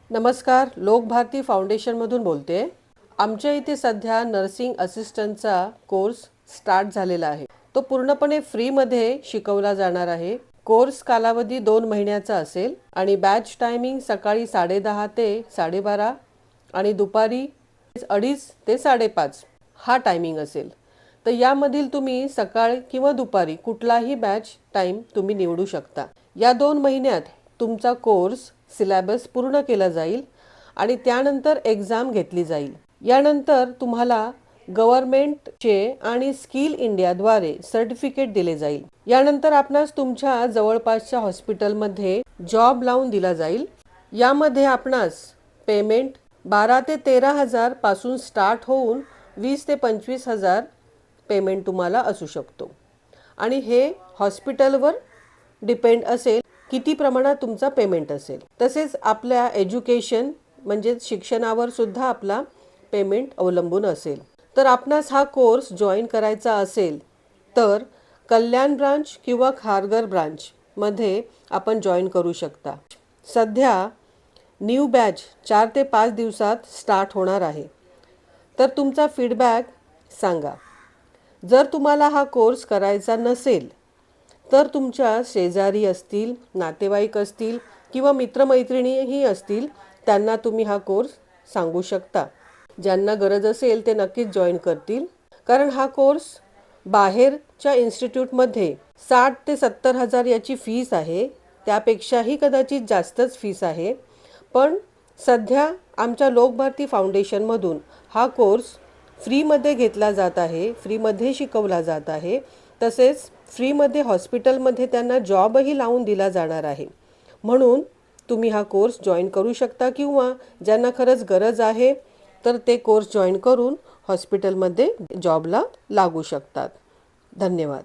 नमस्कार, लोकभारती फाउंडेशनमधून बोलते. आमच्या इथे सध्या नर्सिंग असिस्टंटचा कोर्स स्टार्ट झालेला आहे. तो पूर्णपणे फ्रीमध्ये शिकवला जाणार आहे. कोर्स कालावधी 2 महिन्याचा असेल आणि बॅच टायमिंग सकाळी 10:30 ते 12:30 आणि दुपारी 2:30 ते 5:30 हा टायमिंग असेल. तर यामधील तुम्ही सकाळ किंवा दुपारी कुठलाही बॅच टाइम तुम्ही निवडू शकता. या 2 महिन्यात तुमचा कोर्स सिलेबस पूर्ण केला जाईल आणि त्यानंतर एक्झाम घेतली जाईल. यानंतर तुम्हाला गव्हर्नमेंटचे आणि स्किल इंडियाद्वारे सर्टिफिकेट दिले जाईल. यानंतर आपणास तुमच्या जवळपासच्या हॉस्पिटलमध्ये जॉब लावून दिला जाईल. यामध्ये आपणास पेमेंट 12 ते 13 हजार पासून स्टार्ट होऊन 20 ते 25 हजार पेमेंट तुम्हाला असू शकतो आणि हे हॉस्पिटलवर डिपेंड असेल किती प्रमाणात तुमचा पेमेंट असेल. तसेच आपल्या एज्युकेशन म्हणजे शिक्षणावर सुद्धा आपला पेमेंट अवलंबून असेल. तर आपणास हा कोर्स जॉईन करायचा असेल तर कल्याण ब्रांच किंवा खारघर ब्रांचमध्ये आपण जॉईन करू शकता. सध्या न्यू बॅच 4 ते 5 दिवसात स्टार्ट होणार आहे. तर तुमचा फीडबॅक सांगा. जर तुम्हाला हा कोर्स करायचा नसेल तर तुमच्या शेजारी असतील, नातेवाईक असतील किंवा मित्रमैत्रिणीही असतील, त्यांना तुम्ही हा कोर्स सांगू शकता. ज्यांना गरज असेल ते नक्कीच जॉईन करतील. कारण हा कोर्स बाहेरच्या इन्स्टिट्यूटमध्ये 60 ते 70 हजार याची फीस आहे. त्यापेक्षाही कदाचित जास्तच फीस आहे. पण सध्या आमच्या लोकभारती फाउंडेशनमधून हा कोर्स फ्रीमध्ये घेतला जात आहे, फ्रीमध्ये शिकवला जात आहे. तसेच फ्रीमध्ये हॉस्पिटलमध्ये त्यांना जॉबही लावून दिला जाणार आहे. म्हणून तुम्ही हा कोर्स जॉईन करू शकता किंवा ज्यांना खरंच गरज आहे तर ते कोर्स जॉईन करून हॉस्पिटलमध्ये जॉबला लागू शकतात. धन्यवाद.